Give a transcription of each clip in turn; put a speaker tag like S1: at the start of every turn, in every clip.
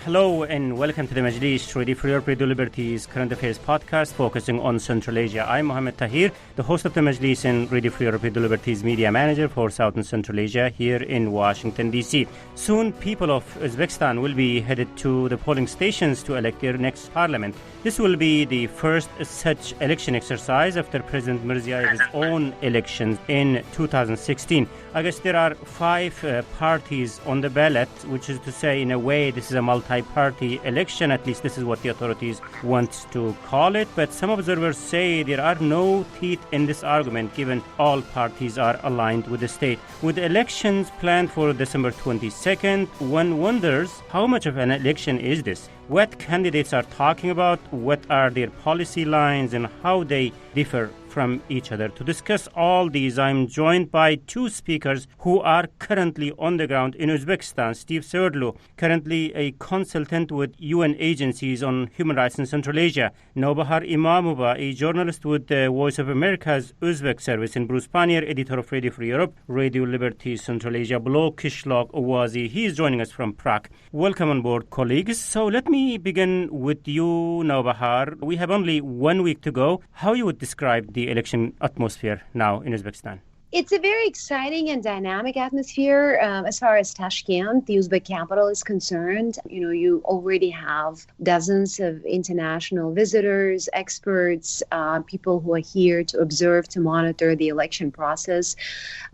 S1: Hello and welcome to the Majlis, Ready for Europe, Radio Liberty's current affairs podcast focusing on Central Asia. I'm Mohammed Tahir, the host of the Majlis and Ready for Europe, Radio Liberty's media manager for South and Central Asia here in Washington, D.C. Soon, people of Uzbekistan will be headed to the polling stations to elect their next parliament. This will be the first such election exercise after President Mirziyoyev's own elections in 2016. I guess there are five parties on the ballot, which is to say, in a way, this is a multi-party election. At least this is what the authorities want to call it. But some observers say there are no teeth in this argument, given all parties are aligned with the state. With elections planned for December 22nd, one wonders how much of an election is this? What candidates are talking about, what are their policy lines, and how they differ from each other. To discuss all these, I'm joined by two speakers who are currently on the ground in Uzbekistan. Steve Serdlu, currently a consultant with UN agencies on human rights in Central Asia. Nobahar Imamova, a journalist with the Voice of America's Uzbek service. And Bruce Pannier, editor of Radio Free Europe, Radio Liberty Central Asia blog, Kishlog Owazi. He is joining us from Prague. Welcome on board, colleagues. So let me begin with you, Nobahar. We have only 1 week to go. How you would describe the election atmosphere now in Uzbekistan?
S2: It's a very exciting and dynamic atmosphere as far as Tashkent, the Uzbek capital, is concerned. You already have dozens of international visitors, experts, people who are here to observe, to monitor the election process.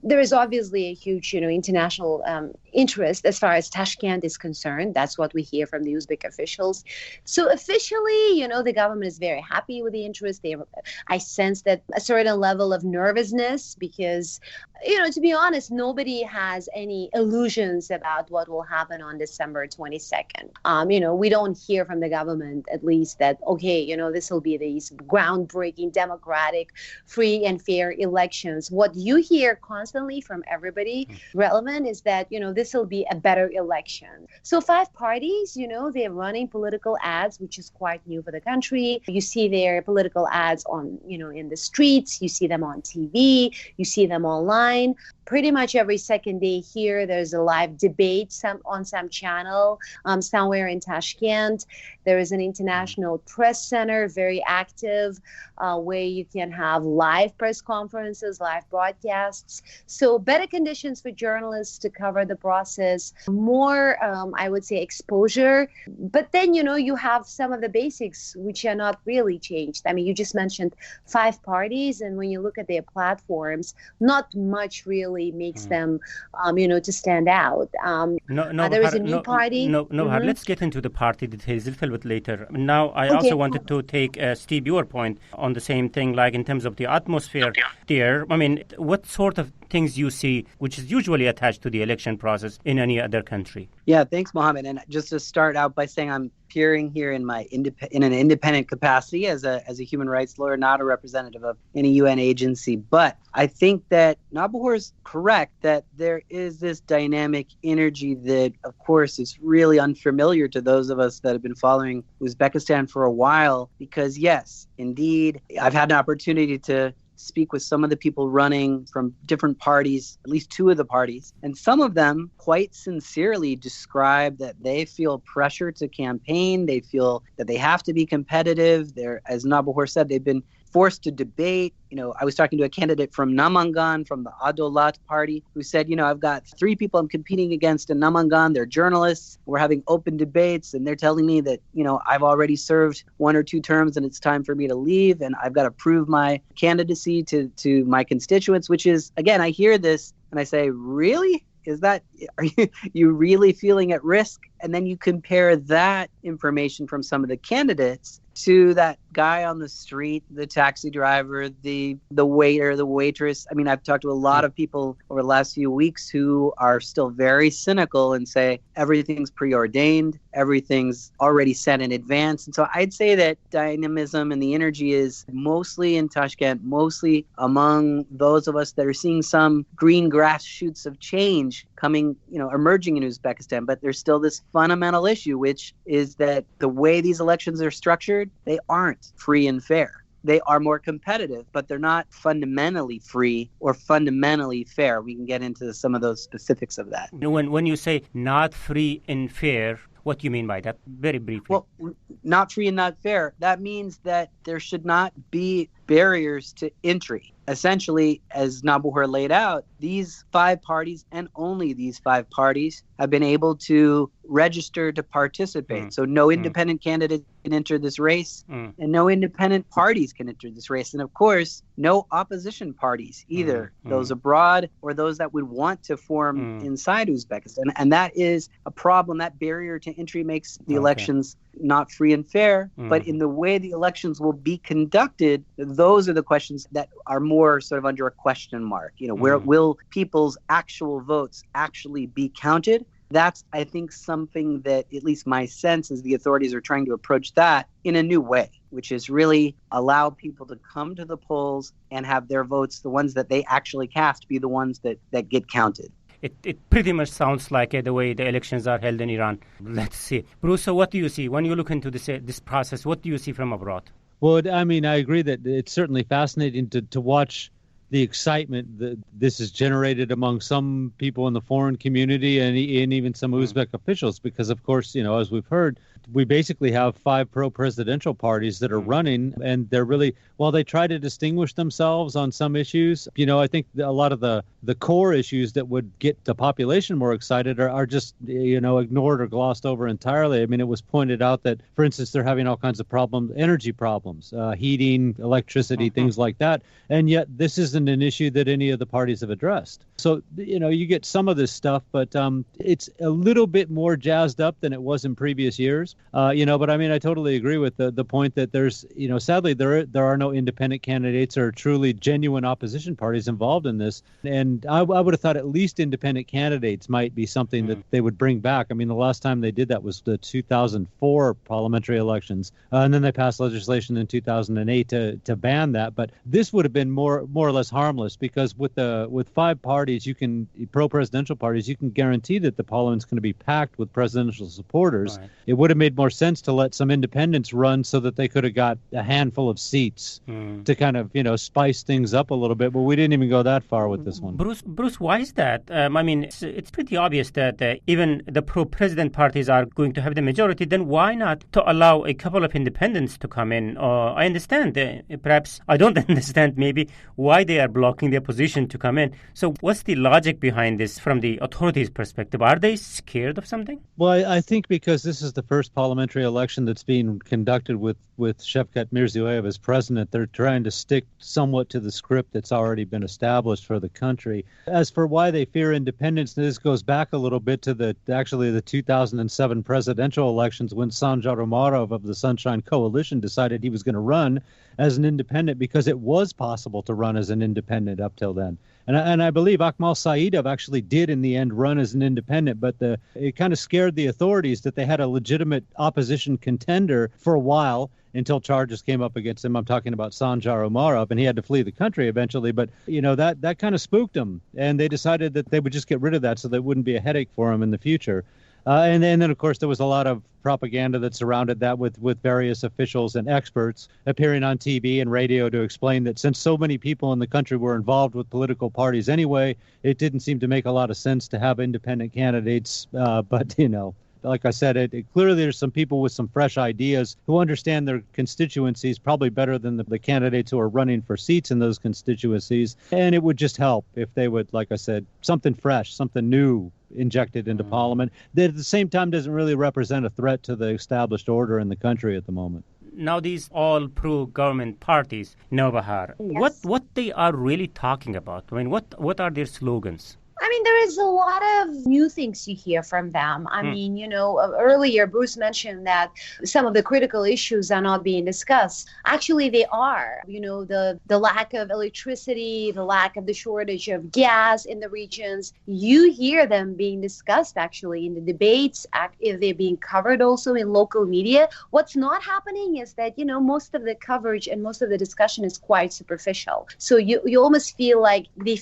S2: There is obviously a huge, international interest as far as Tashkent is concerned. That's what we hear from the Uzbek officials. So officially, the government is very happy with the interest. I sense that a certain level of nervousness because, to be honest, nobody has any illusions about what will happen on December 22nd. We don't hear from the government, at least, that, this will be these groundbreaking, democratic, free and fair elections. What you hear constantly from everybody relevant is that, this will be a better election. So 5 parties, they're running political ads, which is quite new for the country. You see their political ads on, in the streets. You see them on TV. You see them online. Pretty much every second day here, there's a live debate on some channel somewhere in Tashkent. There is an international press center, very active, where you can have live press conferences, live broadcasts. So better conditions for journalists to cover the process, more, I would say, exposure. But then, you have some of the basics which are not really changed. I mean, you just mentioned 5 parties, and when you look at their platforms, not much really makes them, to stand out. There is a new party.
S1: Let's get into the party details a little bit later. Now, I also wanted to take, Steve, your point on the same thing, like in terms of the atmosphere there. I mean, what sort of things you see, which is usually attached to the election process in any other country?
S3: Yeah, thanks, Mohammed. And just to start out by saying I'm appearing here in an independent capacity as a human rights lawyer, not a representative of any UN agency. But I think that Nabahor is correct that there is this dynamic energy that, of course, is really unfamiliar to those of us that have been following Uzbekistan for a while. Because, yes, indeed, I've had an opportunity to speak with some of the people running from different parties, at least 2 of the parties. And some of them quite sincerely describe that they feel pressure to campaign. They feel that they have to be competitive. As Nabahor said, they've been forced to debate. I was talking to a candidate from Namangan, from the Adolat party, who said, I've got 3 people I'm competing against in Namangan. They're journalists. We're having open debates, and they're telling me that, I've already served 1 or 2 terms and it's time for me to leave, and I've got to prove my candidacy to my constituents, which is, again, I hear this and I say, really? Are you really feeling at risk? And then you compare that information from some of the candidates to that guy on the street, the taxi driver, the waiter, the waitress. I mean, I've talked to a lot of people over the last few weeks who are still very cynical and say everything's preordained, everything's already set in advance. And so I'd say that dynamism and the energy is mostly in Tashkent, mostly among those of us that are seeing some green grass shoots of change coming, emerging in Uzbekistan. But there's still this fundamental issue, which is that the way these elections are structured, they aren't free and fair. They are more competitive, but they're not fundamentally free or fundamentally fair. We can get into some of those specifics of that.
S1: When you say not free and fair, what you mean by that, very briefly.
S3: Well, not free and not fair. That means that there should not be barriers to entry. Essentially, as Nabuhor laid out, these 5 parties and only these 5 parties have been able to register to participate. So no independent candidate can enter this race and no independent parties can enter this race. And of course, no opposition parties either, those abroad or those that would want to form inside Uzbekistan. And that is a problem. That barrier to entry makes the elections not free and fair, but in the way the elections will be conducted, those are the questions that are more sort of under a question mark. Where will people's actual votes actually be counted? That's, I think, something that, at least my sense is, the authorities are trying to approach that in a new way, which is really allow people to come to the polls and have their votes, the ones that they actually cast, be the ones that get counted.
S1: It pretty much sounds like the way the elections are held in Iran. Let's see. Bruce, so what do you see? When you look into this process, what do you see from abroad?
S4: Well, I mean, I agree that it's certainly fascinating to watch the excitement that this has generated among some people in the foreign community and even some Uzbek officials, because, of course, as we've heard, we basically have 5 pro-presidential parties that are running, and they're really, while they try to distinguish themselves on some issues, I think a lot of the core issues that would get the population more excited are just, ignored or glossed over entirely. I mean, it was pointed out that, for instance, they're having all kinds of problems, energy problems, heating, electricity, things like that, and yet this isn't an issue that any of the parties have addressed. So, you get some of this stuff, but it's a little bit more jazzed up than it was in previous years. But I mean, I totally agree with the point that there's, sadly, there are no independent candidates or truly genuine opposition parties involved in this. And I would have thought at least independent candidates might be something that they would bring back. I mean, the last time they did that was the 2004 parliamentary elections. And then they passed legislation in 2008 to ban that. But this would have been more or less harmless, because with 5 parties, pro-presidential parties, you can guarantee that the parliament's going to be packed with presidential supporters. Right. It would have made more sense to let some independents run so that they could have got a handful of seats to kind of, spice things up a little bit. But we didn't even go that far with this one.
S1: Bruce, why is that? I mean, it's pretty obvious that even the pro-president parties are going to have the majority. Then why not to allow a couple of independents to come in? I understand, perhaps I don't understand maybe why they are blocking the opposition to come in. So what's the logic behind this from the authorities' perspective? Are they scared of something?
S4: Well, I think because this is the first parliamentary election that's being conducted with Shavkat Mirziyoyev as president, they're trying to stick somewhat to the script that's already been established for the country. As for why they fear independence, this goes back a little bit to the 2007 presidential elections, when Sanjar Umarov of the Sunshine Coalition decided he was going to run as an independent, because it was possible to run as an independent up till then. And I believe Akmal Saidov actually did in the end run as an independent, but it kind of scared the authorities that they had a legitimate opposition contender for a while, until charges came up against him. I'm talking about Sanjar Umarov, and he had to flee the country eventually. But, that kind of spooked him, and they decided that they would just get rid of that so that it wouldn't be a headache for him in the future. And then, of course, there was a lot of propaganda that surrounded that with various officials and experts appearing on TV and radio to explain that since so many people in the country were involved with political parties anyway, it didn't seem to make a lot of sense to have independent candidates. But, like I said, clearly there's some people with some fresh ideas who understand their constituencies probably better than the candidates who are running for seats in those constituencies. And it would just help if they would, like I said, something fresh, something new injected into Parliament that at the same time doesn't really represent a threat to the established order in the country at the moment.
S1: Now these all pro-government parties, Novahar,
S2: yes.
S1: what they are really talking about? I mean, what are their slogans?
S2: I mean, there is a lot of new things you hear from them. I mean, earlier Bruce mentioned that some of the critical issues are not being discussed. Actually, they are. The lack of electricity, the lack of the shortage of gas in the regions. You hear them being discussed, actually, in the debates, if they're being covered also in local media. What's not happening is that, most of the coverage and most of the discussion is quite superficial. So you almost feel like they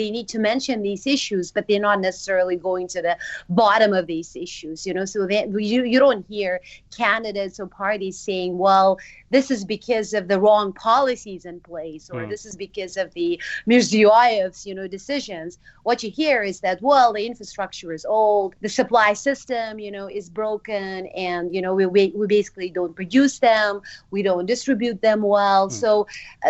S2: need to mention mention these issues, but they're not necessarily going to the bottom of these issues, so you don't hear candidates or parties saying, well, this is because of the wrong policies in place, or this is because of the Mirziyoyev's, decisions. What you hear is that, well, the infrastructure is old, the supply system, is broken, and, we basically don't produce them, we don't distribute them well. So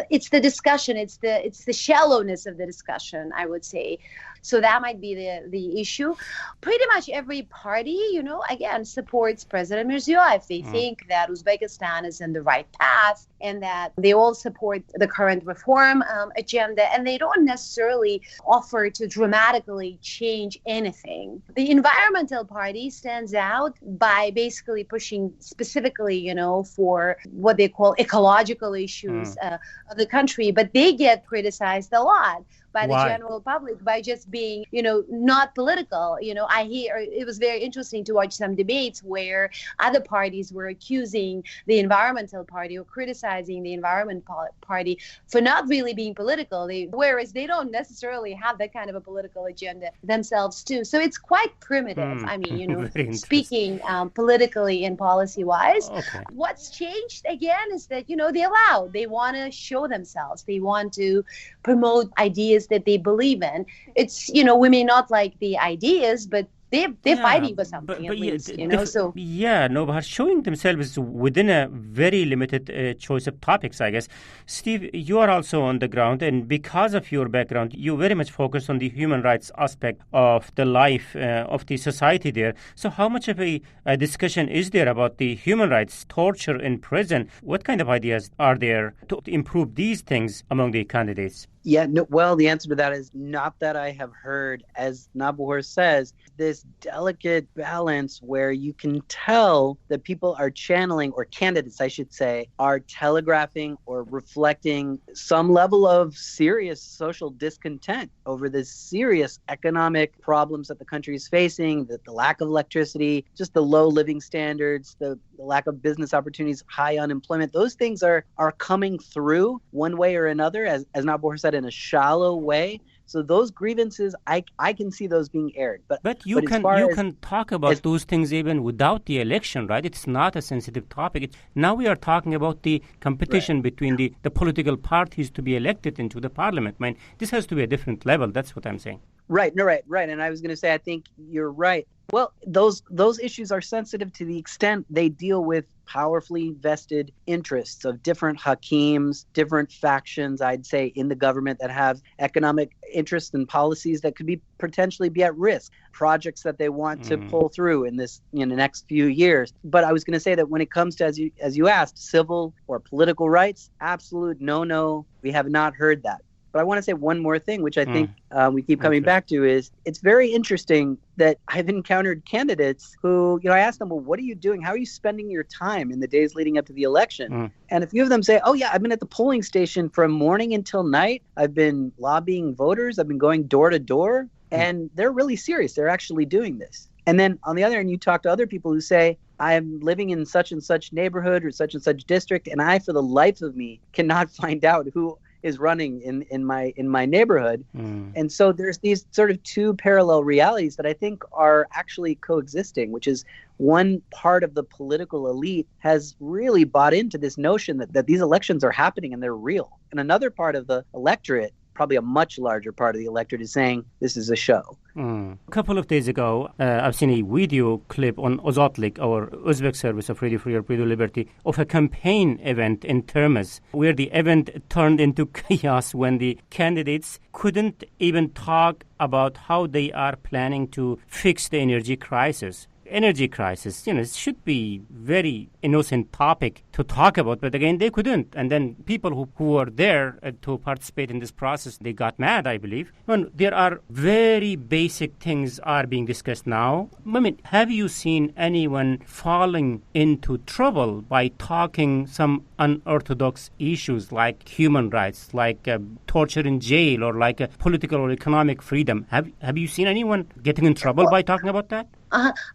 S2: it's the discussion, it's the shallowness of the discussion, I would say. So that might be the issue. Pretty much every party, again, supports President Mirziyoyev. They think that Uzbekistan is in the right path and that they all support the current reform agenda, and they don't necessarily offer to dramatically change anything. The environmental party stands out by basically pushing specifically, for what they call ecological issues of the country, but they get criticized a lot by the general public by just being, not political. I hear it was very interesting to watch some debates where other parties were accusing the environmental party or criticizing the environment party for not really being political, whereas they don't necessarily have that kind of a political agenda themselves too. So it's quite primitive. I mean, speaking politically and policy-wise. Okay. What's changed again is that, they want to show themselves. They want to promote ideas that they believe in. It's, we may not like the ideas, but they're fighting for something at least, so.
S1: Yeah, no, but showing themselves within a very limited choice of topics, I guess. Steve, you are also on the ground, and because of your background, you very much focus on the human rights aspect of the life of the society there. So how much of a discussion is there about the human rights, torture in prison? What kind of ideas are there to improve these things among the candidates?
S3: Yeah, no, well, the answer to that is not that I have heard. As Nabahor says, this delicate balance where you can tell that people are channeling, or candidates, I should say, are telegraphing or reflecting some level of serious social discontent over the serious economic problems that the country is facing, the lack of electricity, just the low living standards, the lack of business opportunities, high unemployment. Those things are coming through one way or another, as Nabahor said, in a shallow way. So those grievances, I can see those being aired. But
S1: you can talk about those things even without the election, right? It's not a sensitive topic. Now we are talking about the competition between the political parties to be elected into the parliament. I mean, this has to be a different level. That's what I'm saying.
S3: Right. And I was going to say, I think you're right. Well, those issues are sensitive to the extent they deal with powerfully vested interests of different hakims, different factions, I'd say, in the government that have economic interests and policies that could potentially be at risk, projects that they want to pull through in the next few years. But I was going to say that when it comes to, as you asked, civil or political rights, absolute no, we have not heard that. But I want to say one more thing, which I think we keep coming back to, is it's very interesting that I've encountered candidates who, I asked them, well, what are you doing? How are you spending your time in the days leading up to the election? And a few of them say, oh, yeah, I've been at the polling station from morning until night. I've been lobbying voters. I've been going door to door. And they're really serious. They're actually doing this. And then on the other end, you talk to other people who say, I'm living in such and such neighborhood or such and such district, and I, for the life of me, cannot find out who is running in my neighborhood. And so there's these sort of two parallel realities that I think are actually coexisting, which is one part of the political elite has really bought into this notion that these elections are happening and they're real. And another part of the electorate, probably a much larger part of the electorate, is saying this is a show.
S1: A couple of days ago, I've seen a video clip on Ozatlik, our Uzbek service of Radio Free Europe, Radio Liberty, of a campaign event in Termez, where the event turned into chaos when the candidates couldn't even talk about how they are planning to fix the energy crisis. Energy crisis, it should be very innocent topic to talk about, but again, they couldn't. And then people who were there to participate in this process, they got mad, I believe. When there are very basic things are being discussed now. I mean, have you seen anyone falling into trouble by talking some unorthodox issues like human rights, like torture in jail, or like political or economic freedom? Have you seen anyone getting in trouble by talking about that?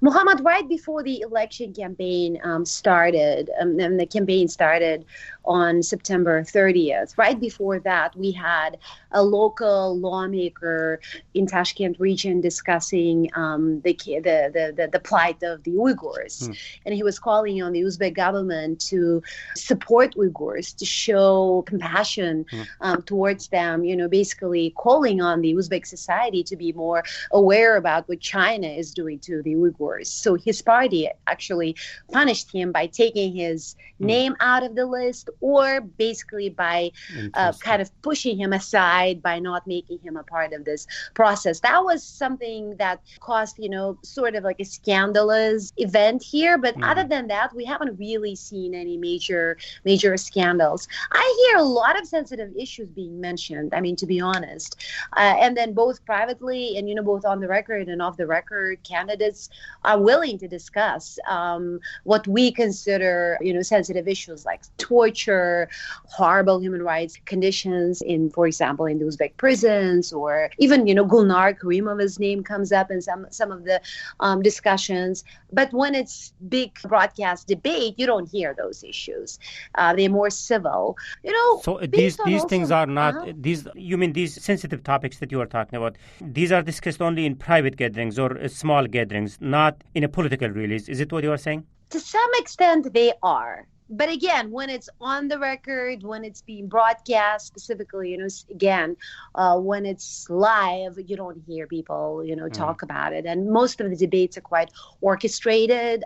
S2: Muhammad, right before the election campaign started, and the campaign started on September 30th, right before that, we had a local lawmaker in Tashkent region discussing the plight of the Uyghurs. And he was calling on the Uzbek government to support Uyghurs, to show compassion towards them, basically calling on the Uzbek society to be more aware about what China is doing to the Uyghurs. So his party actually punished him by taking his name out of the list, or basically by kind of pushing him aside by not making him a part of this process. That was something that caused, sort of like a scandalous event here. But other than that, we haven't really seen any major scandals. I hear a lot of sensitive issues being mentioned, to be honest. And then both privately and, both on the record and off the record, candidates are willing to discuss what we consider, sensitive issues like torture, horrible human rights conditions in, for example, in the Uzbek prisons, or even, Gulnar Karimov's name comes up in some of the discussions. But when it's big broadcast debate, you don't hear those issues. They're more civil.
S1: So these things are not, these sensitive topics that you are talking about, these are discussed only in private gatherings or small gatherings, not in a political release. Is it what you are saying?
S2: To some extent, they are. But again, when it's on the record, when it's being broadcast, specifically, when it's live, you don't hear people, talk about it. And most of the debates are quite orchestrated,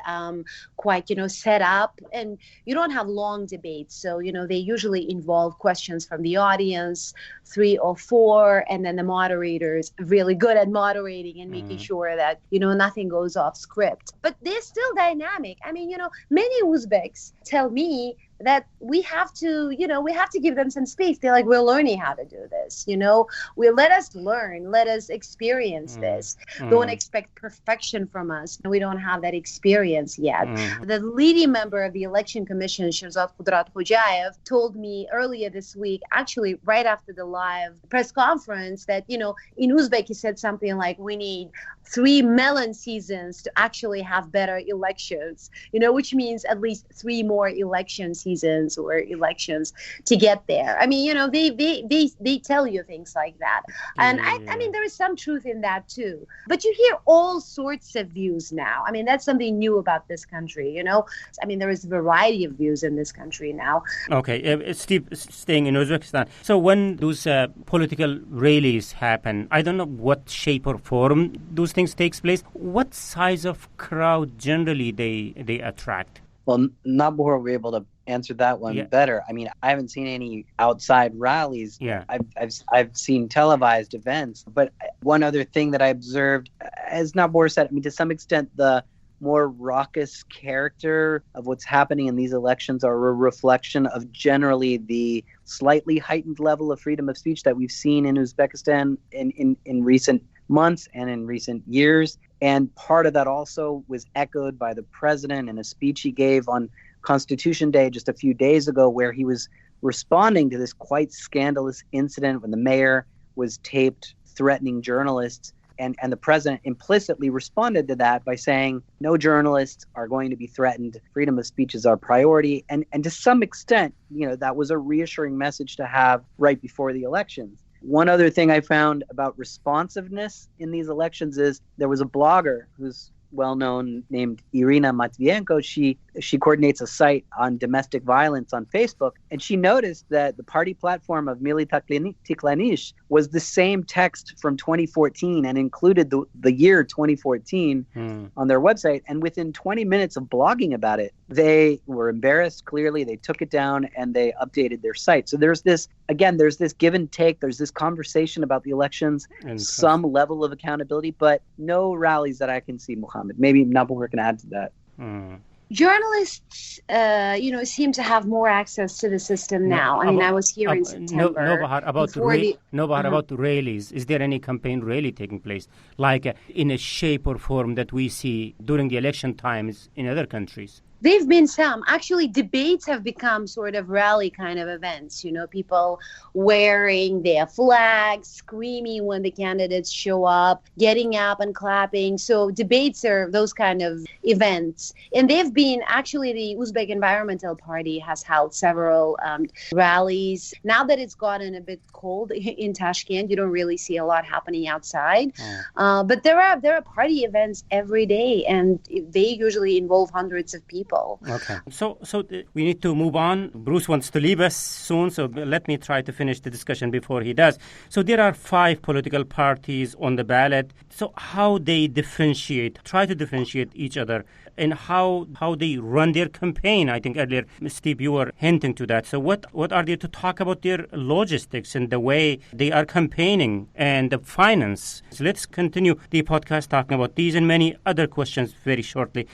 S2: quite, set up. And you don't have long debates. So, they usually involve questions from the audience, 3 or 4, and then the moderators are really good at moderating and making sure that, nothing goes off script. But they're still dynamic. Many Uzbeks tell me that we have to give them some space. They're like, we're learning how to do this. Let us learn, let us experience this. Don't expect perfection from us. We don't have that experience yet. The leading member of the election commission, Shirzad Qudrat Hojayev, told me earlier this week, actually right after the live press conference, that, in Uzbek, he said something like, we need 3 melon seasons to actually have better elections, which means at least 3 more election seasons or elections to get there. They tell you things like that. And there is some truth in that too. But you hear all sorts of views now. That's something new about this country, there is a variety of views in this country now.
S1: Okay, Steve, staying in Uzbekistan. So when those political rallies happen, I don't know what shape or form those things takes place. What size of crowd generally they attract?
S3: Well, Nabor will be able to answer that one better. I haven't seen any outside rallies.
S1: Yeah.
S3: I've seen televised events. But one other thing that I observed, as Nabor said, to some extent, the more raucous character of what's happening in these elections are a reflection of generally the slightly heightened level of freedom of speech that we've seen in Uzbekistan in recent months and in recent years. And part of that also was echoed by the president in a speech he gave on Constitution Day just a few days ago, where he was responding to this quite scandalous incident when the mayor was taped threatening journalists. And the president implicitly responded to that by saying, no journalists are going to be threatened. Freedom of speech is our priority. And to some extent, that was a reassuring message to have right before the elections. One other thing I found about responsiveness in these elections is there was a blogger who's well-known named Irina Matvienko. She coordinates a site on domestic violence on Facebook, and she noticed that the party platform of Mili Tiklanish was the same text from 2014 and included the year 2014 on their website. And within 20 minutes of blogging about it, they were embarrassed. Clearly, they took it down and they updated their site. So there's this give and take. There's this conversation about the elections, some level of accountability, but no rallies that I can see, Mohammed. Maybe Nabor can add to that.
S2: Journalists, seem to have more access to the system now. I was here in September.
S1: About rallies. Is there any campaign rally taking place, like in a shape or form that we see during the election times in other countries?
S2: There've been some. Actually, debates have become sort of rally kind of events. People wearing their flags, screaming when the candidates show up, getting up and clapping. So debates are those kind of events. And they've been, actually, the Uzbek Environmental Party has held several rallies. Now that it's gotten a bit cold in Tashkent, you don't really see a lot happening outside. But there are party events every day, and they usually involve hundreds of people.
S1: Okay. So we need to move on. Bruce wants to leave us soon, so let me try to finish the discussion before he does. So there are 5 political parties on the ballot. So how they try to differentiate each other, and how they run their campaign. I think earlier, Steve, you were hinting to that. So what are they to talk about their logistics and the way they are campaigning and the finance? So let's continue the podcast talking about these and many other questions very shortly.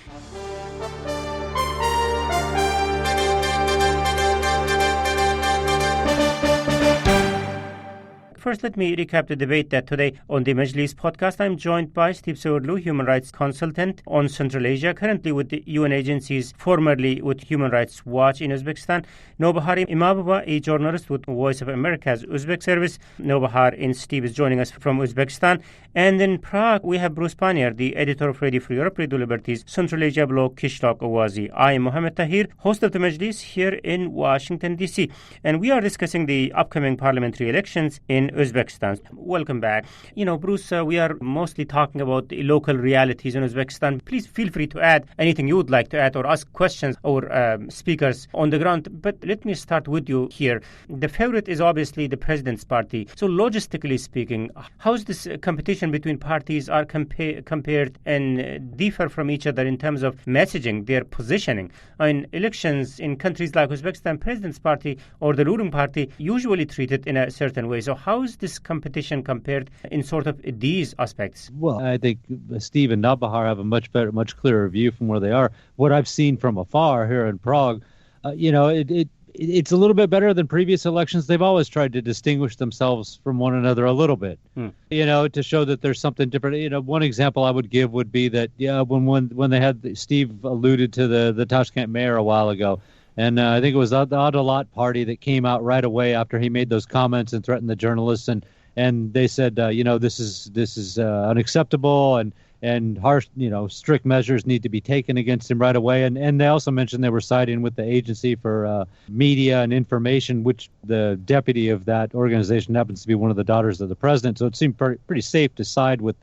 S1: First, let me recap the debate that today on the Majlis podcast. I'm joined by Steve Sourlu, human rights consultant on Central Asia, currently with the UN agencies, formerly with Human Rights Watch in Uzbekistan. Nobahar Imamova, a journalist with Voice of America's Uzbek service. Nobahar and Steve is joining us from Uzbekistan. And in Prague, we have Bruce Pannier, the editor of Radio Free Europe, Radio Liberties, Central Asia blog Kishlok Owazi. I am Mohammed Tahir, host of the Majlis here in Washington, D.C. And we are discussing the upcoming parliamentary elections in Uzbekistan. Welcome back. Bruce, we are mostly talking about the local realities in Uzbekistan. Please feel free to add anything you would like to add or ask questions or speakers on the ground. But let me start with you here. The favorite is obviously the president's party. So logistically speaking, how is this competition between parties are compared and differ from each other in terms of messaging, their positioning? In elections in countries like Uzbekistan, president's party or the ruling party usually treated in a certain way. So how is this competition compared in sort of these aspects?
S4: Well, I think Steve and Nabahar have a much clearer view from where they are. What I've seen from afar here in Prague, it's a little bit better than previous elections. They've always tried to distinguish themselves from one another a little bit, to show that there's something different. One example I would give would be that when they had, Steve alluded to the Tashkent mayor a while ago. And I think it was the Adalat party that came out right away after he made those comments and threatened the journalists. And they said, this is unacceptable and harsh, strict measures need to be taken against him right away. And they also mentioned they were siding with the Agency for Media and Information, which the deputy of that organization happens to be one of the daughters of the president. So it seemed pretty safe to side with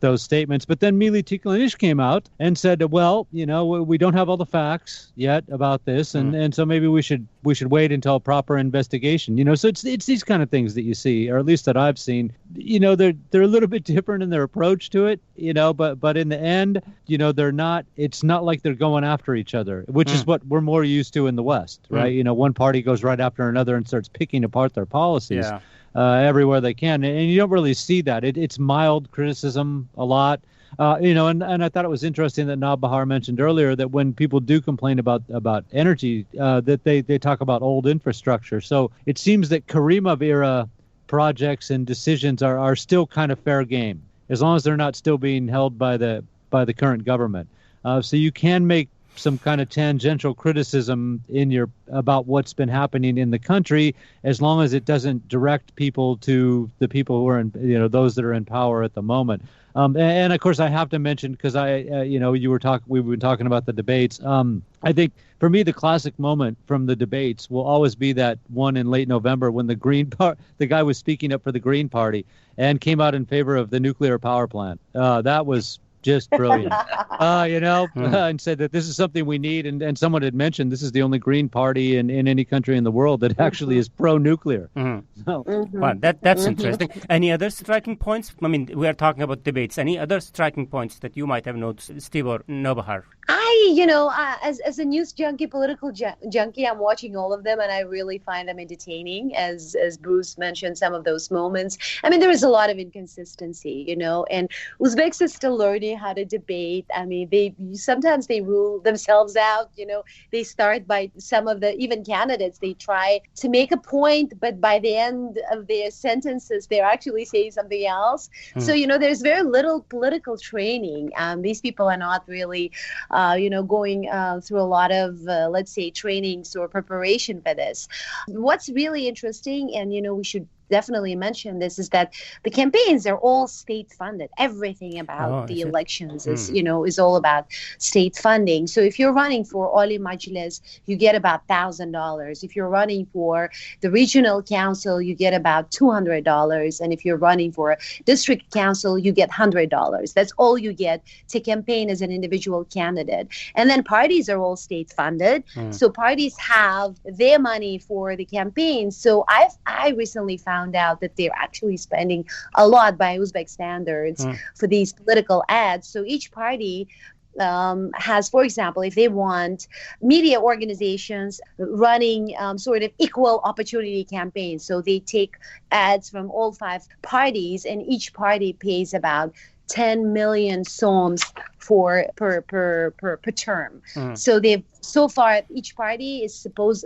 S4: those statements. But then Mili Tiklanish came out and said, well, we don't have all the facts yet about this, and so maybe we should wait until a proper investigation. So it's these kind of things that you see, or at least that I've seen. They're a little bit different in their approach to it, but in the end, they're not. It's not like they're going after each other, which is what we're more used to in the West, right? One party goes right after another and starts picking apart their policies. Yeah. Everywhere they can, and you don't really see that. It's mild criticism a lot, and I thought it was interesting that Nabahar mentioned earlier that when people do complain about energy, that they talk about old infrastructure. So it seems that Karimov era projects and decisions are still kind of fair game, as long as they're not still being held by the current government. So you can make some kind of tangential criticism about what's been happening in the country, as long as it doesn't direct people to the people who are those that are in power at the moment. And of course, I have to mention, because we've been talking about the debates. I think for me, the classic moment from the debates will always be that one in late November when the guy was speaking up for the Green Party and came out in favor of the nuclear power plant. That was just brilliant, and said that this is something we need. And someone had mentioned this is the only Green Party in any country in the world that actually is pro-nuclear. So,
S1: well, that's interesting. Any other striking points? I mean, we are talking about debates. Any other striking points that you might have noticed, Steve or Nobahar?
S2: As a news junkie, political junkie, I'm watching all of them, and I really find them entertaining. As Bruce mentioned, some of those moments. I mean, there is a lot of inconsistency, and Uzbeks are still learning how to debate. I mean, sometimes they rule themselves out. They start by some of the even candidates. They try to make a point, but by the end of their sentences, they're actually saying something else. So there's very little political training. These people are not really going through a lot of, let's say, trainings or preparation for this. What's really interesting, and, we should definitely mention this, is that the campaigns are all state funded. Everything about the elections is all about state funding. So if you're running for Oli Majlis, you get about $1,000. If you're running for the regional council, you get about $200. And if you're running for a district council, you get $100. That's all you get to campaign as an individual candidate. And then parties are all state funded. So parties have their money for the campaign. So I recently found out that they're actually spending a lot by Uzbek standards for these political ads. So each party has, for example, if they want media organizations running sort of equal opportunity campaigns, so they take ads from all 5 parties, and each party pays about 10 million soms per term. So far each party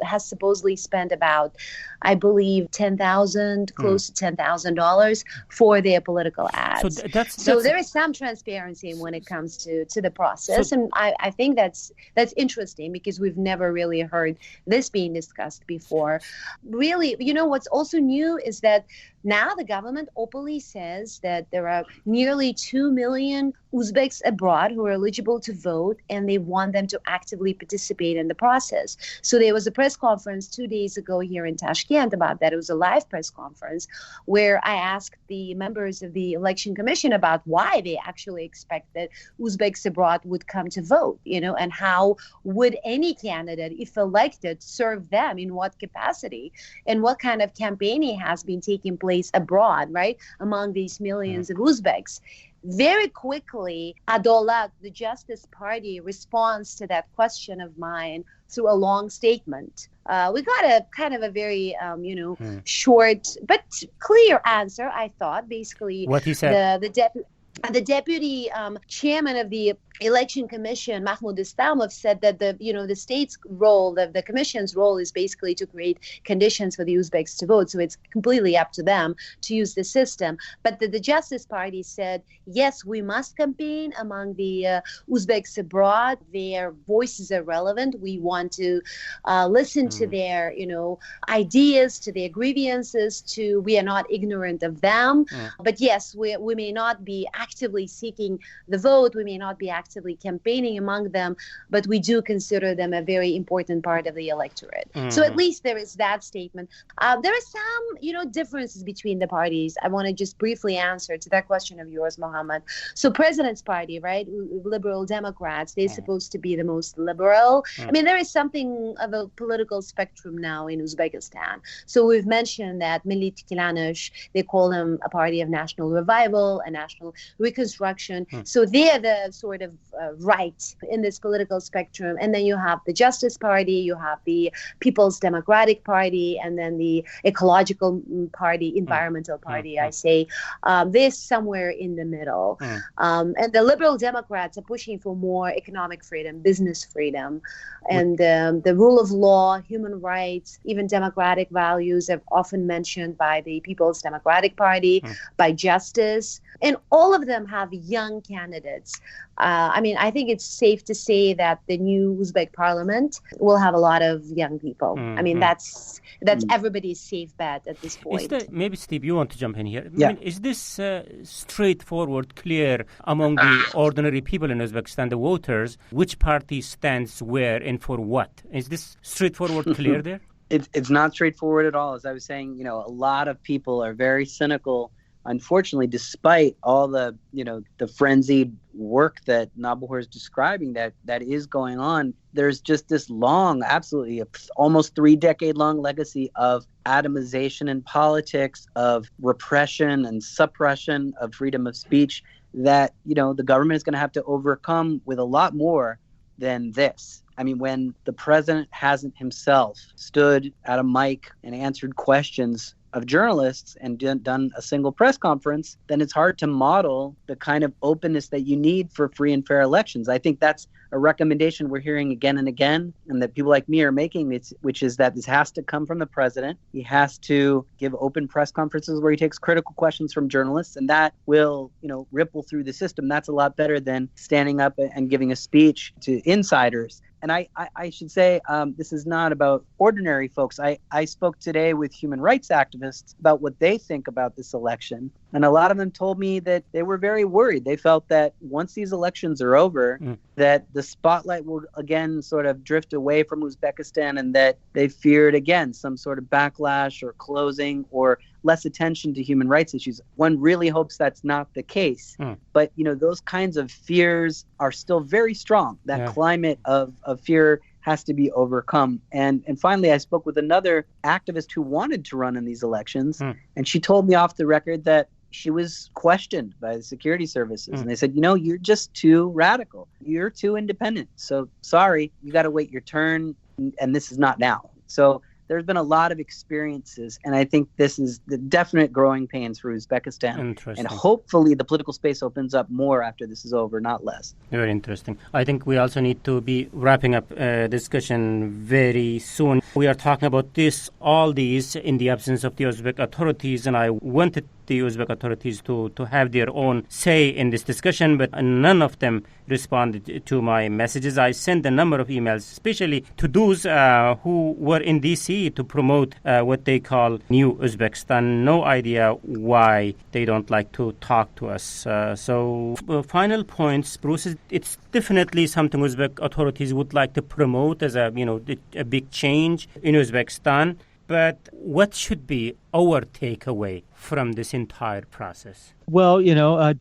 S2: has supposedly spent about, I believe, close to $10,000 for their political ads. So there is some transparency when it comes to the process, and I think that's interesting, because we've never really heard this being discussed before. Really, what's also new is that now the government openly says that there are nearly 2 million Uzbeks abroad who are eligible to vote, and they want them to actively participate in the process. So there was a press conference 2 days ago here in Tashkent about that. It was a live press conference where I asked the members of the election commission about why they actually expect that Uzbeks abroad would come to vote, and how would any candidate, if elected, serve them, in what capacity, and what kind of campaigning has been taking place abroad, right, among these millions of Uzbeks. Very quickly, Adolat, the Justice Party, responds to that question of mine through a long statement. We got a kind of a very, short but clear answer, I thought. Basically,
S1: what he said.
S2: The deputy chairman of the Election Commission, Mahmoud Islamov, said that the state's role, the commission's role, is basically to create conditions for the Uzbeks to vote. So it's completely up to them to use the system. But the Justice Party said, yes, we must campaign among the Uzbeks abroad. Their voices are relevant. We want to listen to their, ideas, to their grievances. We are not ignorant of them. But yes, we may not be actively seeking the vote. We may not be actively campaigning among them, but we do consider them a very important part of the electorate. So at least there is that statement. There are some, differences between the parties. I want to just briefly answer to that question of yours, Mohammed. So President's Party, right, Liberal Democrats, they're supposed to be the most liberal. I mean, there is something of a political spectrum now in Uzbekistan. So we've mentioned that Milli Tiklanish, they call them a party of national revival, a national reconstruction. So they're the sort of right in this political spectrum. And then you have the Justice Party, you have the People's Democratic Party, and then the Ecological Party, Environmental Party, I say. They're somewhere in the middle. And the Liberal Democrats are pushing for more economic freedom, business freedom, and the rule of law, human rights, even democratic values are often mentioned by the People's Democratic Party, by Justice. And all of them have young candidates. I think it's safe to say that the new Uzbek parliament will have a lot of young people. That's everybody's safe bet at this point.
S1: Maybe, Steve, you want to jump in here.
S3: Yeah.
S1: Is this straightforward, clear among the ordinary people in Uzbekistan, the voters, which party stands where and for what? Is this straightforward, clear there?
S3: It's not straightforward at all. As I was saying, a lot of people are very cynical. Unfortunately, despite all the frenzied work that Nabahor is describing that is going on, there's just this long, absolutely almost 3-decade-long legacy of atomization in politics, of repression and suppression of freedom of speech that, the government is going to have to overcome with a lot more than this. When the president hasn't himself stood at a mic and answered questions of journalists and done a single press conference, then it's hard to model the kind of openness that you need for free and fair elections. I think that's a recommendation we're hearing again and again, and that people like me are making, which is that this has to come from the president. He has to give open press conferences where he takes critical questions from journalists, and that will, ripple through the system. That's a lot better than standing up and giving a speech to insiders. And I should say, this is not about ordinary folks. I spoke today with human rights activists about what they think about this election. And a lot of them told me that they were very worried. They felt that once these elections are over, that the spotlight will again sort of drift away from Uzbekistan, and that they feared, again, some sort of backlash or closing or less attention to human rights issues. One really hopes that's not the case. But, those kinds of fears are still very strong. That climate of fear has to be overcome. And finally, I spoke with another activist who wanted to run in these elections, and she told me off the record that she was questioned by the security services. And they said, you're just too radical. You're too independent. So sorry, you got to wait your turn, and this is not now. So there's been a lot of experiences, and I think this is the definite growing pains for Uzbekistan. And hopefully the political space opens up more after this is over, not less.
S1: Very interesting. I think we also need to be wrapping up discussion very soon. We are talking about all these in the absence of the Uzbek authorities, and I wanted the Uzbek authorities to have their own say in this discussion, but none of them responded to my messages. I sent a number of emails, especially to those who were in D.C. to promote what they call New Uzbekistan. No idea why they don't like to talk to us. Final points, Bruce, it's definitely something Uzbek authorities would like to promote as a big change in Uzbekistan. But what should be our takeaway from this entire process?
S4: Well,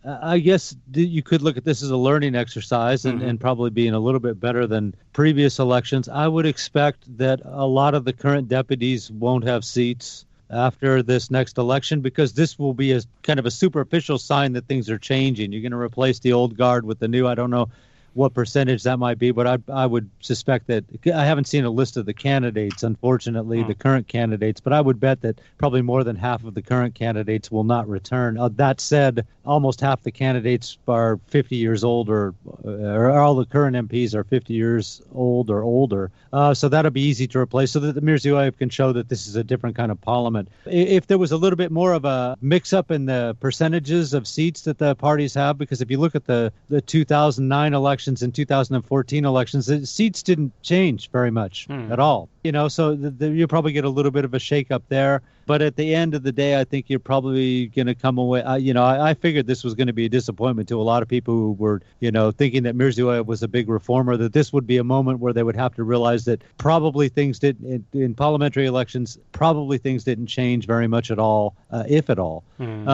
S4: I guess you could look at this as a learning exercise and probably being a little bit better than previous elections. I would expect that a lot of the current deputies won't have seats after this next election, because this will be a kind of a superficial sign that things are changing. You're going to replace the old guard with the new. I don't know what percentage that might be, but I would suspect that I haven't seen a list of the candidates, unfortunately, the current candidates, but I would bet that probably more than half of the current candidates will not return. That said, almost half the candidates are 50 years old, or all the current MPs are 50 years old or older. So that'll be easy to replace, so that the Mirziyoyev can show that this is a different kind of parliament. If there was a little bit more of a mix-up in the percentages of seats that the parties have, because if you look at the 2009 elections and 2014 elections, the seats didn't change very much at all. So you probably get a little bit of a shake-up there. But at the end of the day, I think you're probably going to come away. I figured this was going to be a disappointment to a lot of people who were, thinking that Mirziyoyev was a big reformer, that this would be a moment where they would have to realize that probably things didn't, in parliamentary elections, probably things didn't change very much at all, if at all,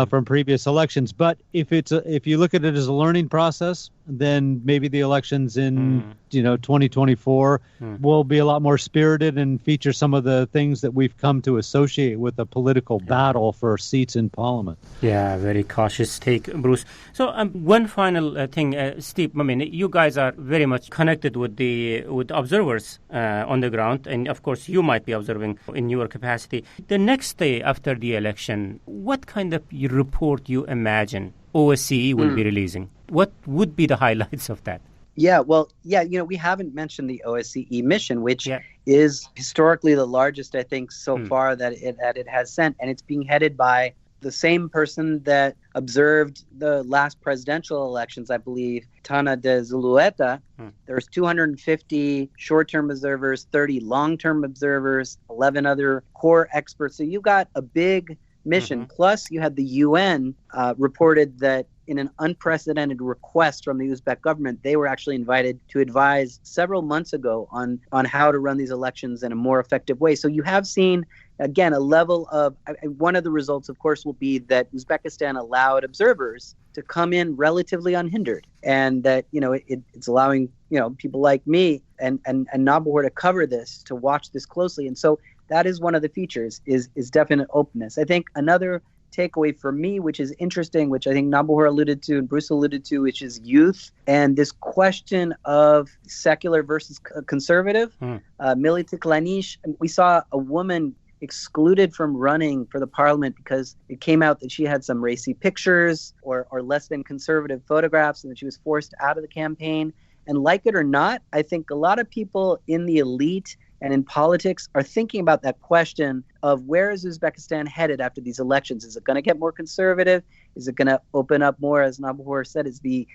S4: from previous elections. But if you look at it as a learning process, then maybe the elections in 2024 will be a lot more spirited and feature some of the things that we've come to associate with a political battle for seats in parliament.
S1: Yeah, very cautious take, Bruce. So one final thing, Steve, you guys are very much connected with observers on the ground, and of course you might be observing in your capacity. The next day after the election, what kind of report you imagine OSCE will be releasing? What would be the highlights of that?
S3: Yeah, we haven't mentioned the OSCE mission, which is historically the largest, I think, so far that it has sent. And it's being headed by the same person that observed the last presidential elections, I believe, Tana de Zulueta. There's 250 short-term observers, 30 long-term observers, 11 other core experts. So you got a big mission. Plus, you had the UN reported that in an unprecedented request from the Uzbek government, they were actually invited to advise several months ago on how to run these elections in a more effective way. So you have seen, again, a level of, one of the results, of course, will be that Uzbekistan allowed observers to come in relatively unhindered, and that, it's allowing, people like me and Nabahor to cover this, to watch this closely. And so that is one of the features, is definite openness. I think another takeaway for me, which is interesting, which I think Nabahor alluded to and Bruce alluded to, which is youth and this question of secular versus conservative. Milli Tiklanish, we saw a woman excluded from running for the parliament because it came out that she had some racy pictures or less than conservative photographs, and that she was forced out of the campaign. And like it or not, I think a lot of people in the elite and in politics are thinking about that question of where is Uzbekistan headed after these elections? Is it going to get more conservative? Is it going to open up more? As Nabahor said, is the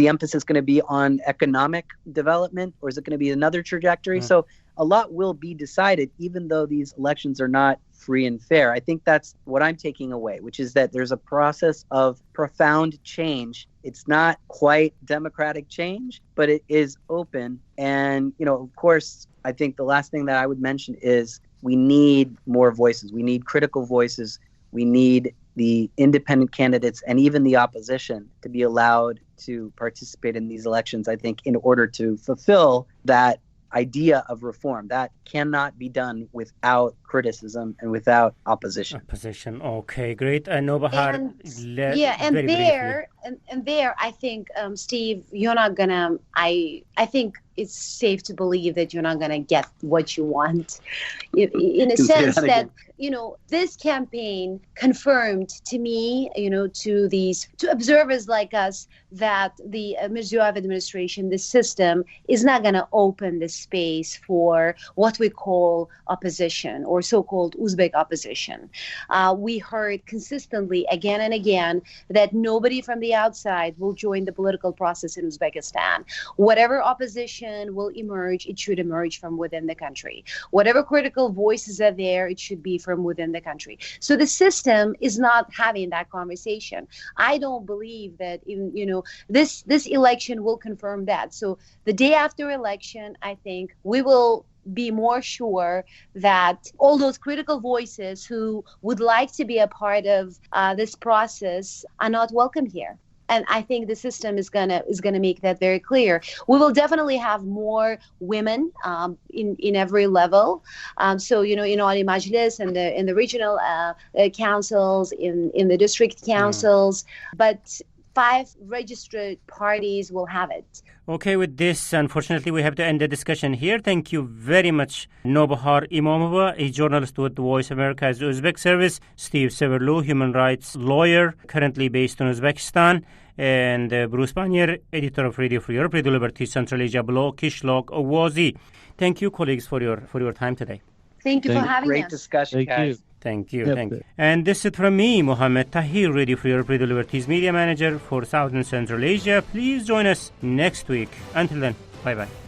S3: emphasis going to be on economic development, or is it going to be another trajectory? So a lot will be decided, even though these elections are not free and fair. I think that's what I'm taking away, which is that there's a process of profound change. It's not quite democratic change, but it is open. And, of course, I think the last thing that I would mention is we need more voices. We need critical voices. We need the independent candidates and even the opposition to be allowed to participate in these elections, I think, in order to fulfill that idea of reform. That cannot be done without criticism and without opposition.
S1: Okay, great. Nobahar,
S2: and there, I think, Steve, you're not gonna. I think it's safe to believe that you're not gonna get what you want, in a sense that this campaign confirmed to me, to observers like us, that the Mirziyoyev administration, the system, is not going to open the space for what we call opposition or so-called Uzbek opposition. We heard consistently again and again that nobody from the outside will join the political process in Uzbekistan. Whatever opposition will emerge, it should emerge from within the country. Whatever critical voices are there, it should be from within the country. So the system is not having that conversation. I don't believe that this election will confirm that. So the day after election, I think we will be more sure that all those critical voices who would like to be a part of this process are not welcome here. And I think the system is gonna make that very clear. We will definitely have more women in every level. So in Oli Majlis and in the regional councils, in the district councils, but 5 registered parties will have it.
S1: Okay, with this, unfortunately, we have to end the discussion here. Thank you very much, Nobahar Imamova, a journalist with the Voice of America's Uzbek service, Steve Severlu, human rights lawyer, currently based in Uzbekistan, and Bruce Pannier, editor of Radio Free Europe, Radio Liberty Central Asia blog, Kishlog Owazi. Thank you, colleagues, for your time today.
S2: Thank you for having
S3: Great
S2: us.
S3: discussion, guys.
S1: Thank you. And this is from me, Mohammed Tahir, Radio Free Europe, Radio Liberty's media manager for South and Central Asia. Please join us next week. Until then, bye-bye.